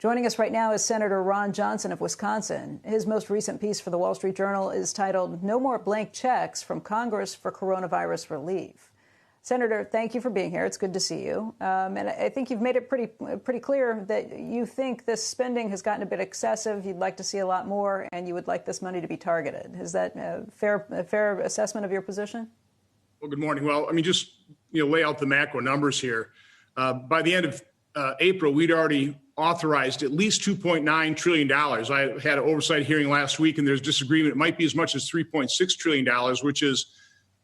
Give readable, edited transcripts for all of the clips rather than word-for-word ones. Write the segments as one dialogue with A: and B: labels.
A: Joining us right now is Senator Ron Johnson of Wisconsin. His most recent piece for the Wall Street Journal is titled "No More Blank Checks from Congress for Coronavirus Relief." Senator, thank you for being here. It's good to see you. And I think you've made it pretty clear that you think this spending has gotten a bit excessive. You'd like to see a lot more, and you would like this money to be targeted. Is that a fair assessment of your position?
B: Well, good morning. Well, I mean, just lay out the macro numbers here. By the end of April, we'd already authorized at least $2.9 trillion. I had an oversight hearing last week, and there's disagreement. It might be as much as $3.6 trillion, which is,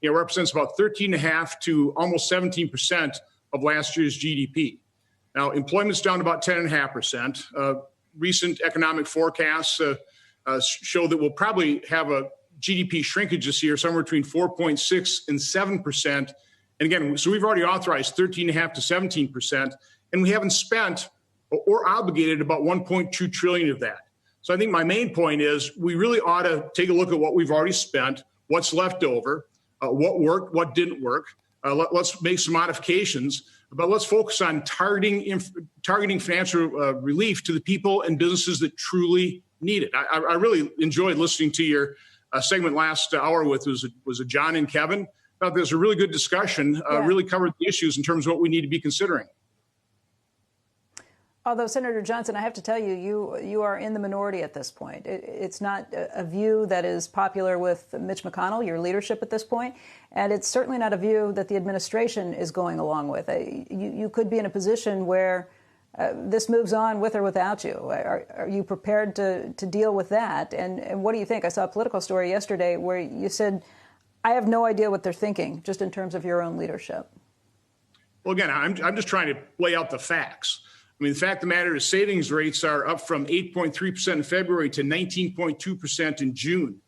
B: represents about 13.5% to almost 17% of last year's GDP. Now, employment's down to about 10.5%. Recent economic forecasts show that we'll probably have a GDP shrinkage this year, somewhere between 4.6% and 7%. And again, so we've already authorized 13.5% to 17%, and we haven't spent or obligated about 1.2 trillion of that. So I think my main point is we really ought to take a look at what we've already spent, what's left over, what worked, what didn't work. Let's make some modifications, but let's focus on targeting financial relief to the people and businesses that truly need it. I really enjoyed listening to your segment last hour with was it John and Kevin. I thought there was a really good discussion, really covered the issues in terms of what we need to be considering.
A: Although, Senator Johnson, I have to tell you, you are in the minority at this point. It's not a view that is popular with Mitch McConnell, your leadership at this point, and it's certainly not a view that the administration is going along with. You could be in a position where this moves on with or without you. Are you prepared to deal with that? And what do you think? I saw a political story yesterday where you said, I have no idea what they're thinking, just in terms of your own leadership.
B: Well, again, I'm just trying to lay out the facts. I mean, the fact of the matter is savings rates are up from 8.3% in February to 19.2% in June.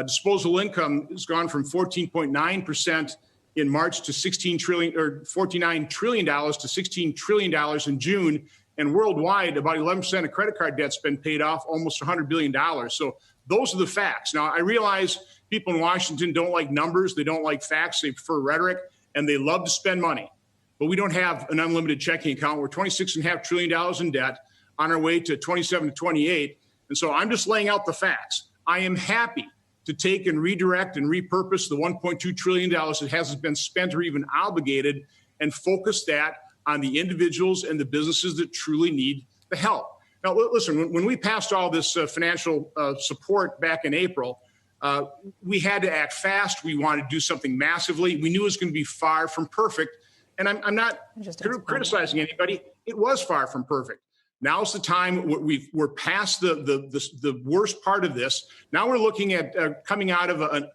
B: Disposable income has gone from 14.9% in March to $49 trillion to $16 trillion in June. And worldwide, about 11% of credit card debt's been paid off, almost $100 billion. So those are the facts. Now, I realize people in Washington don't like numbers. They don't like facts. They prefer rhetoric, and they love to spend money. But we don't have an unlimited checking account. We're $26.5 trillion in debt, on our way to 27 to 28. And so I'm just laying out the facts. I am happy to take and redirect and repurpose the $1.2 trillion that hasn't been spent or even obligated and focus that on the individuals and the businesses that truly need the help. Now, listen, when we passed all this financial support back in April, we had to act fast. We wanted to do something massively. We knew it was going to be far from perfect. And I'm not criticizing anybody. It was far from perfect. Now's the time. We're past the worst part of this. Now we're looking at coming out of a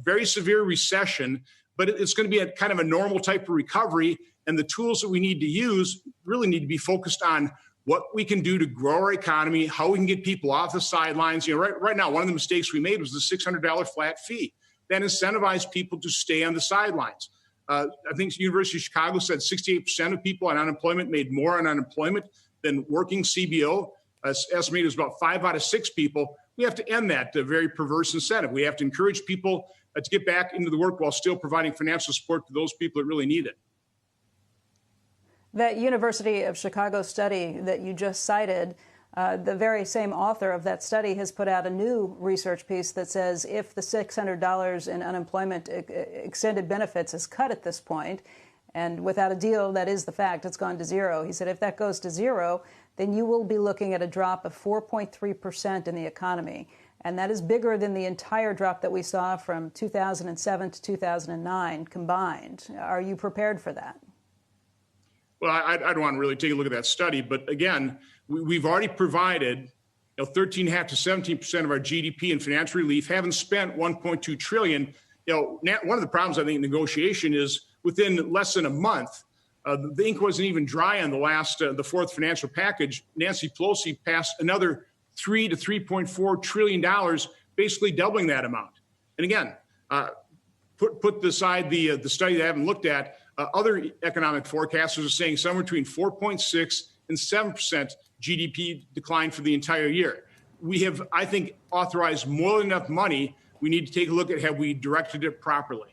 B: very severe recession, but it's going to be a kind of a normal type of recovery. And the tools that we need to use really need to be focused on what we can do to grow our economy, how we can get people off the sidelines. Right now, one of the mistakes we made was the $600 flat fee that incentivized people to stay on the sidelines. I think the University of Chicago said 68% of people on unemployment made more on unemployment than working CBO. Estimated was about 5 out of 6 people. We have to end that very perverse incentive. We have to encourage people to get back into the work while still providing financial support to those people that really need it.
A: That University of Chicago study that you just cited, the very same author of that study has put out a new research piece that says if the $600 in unemployment extended benefits is cut at this point, and without a deal, that is the fact, it's gone to zero. He said if that goes to zero, then you will be looking at a drop of 4.3% in the economy. And that is bigger than the entire drop that we saw from 2007 to 2009 combined. Are you prepared for that?
B: Well, I don't want to really take a look at that study, but again, we've already provided 13.5% to 17% of our GDP in financial relief, haven't spent $1.2 trillion. One of the problems I think in negotiation is within less than a month, the ink wasn't even dry on the fourth financial package. Nancy Pelosi passed another $3 to $3.4 trillion, basically doubling that amount. And again, put aside the study that I haven't looked at. Other economic forecasters are saying somewhere between 4.6 and 7% GDP decline for the entire year. We have, I think, authorized more than enough money. We need to take a look at have we directed it properly.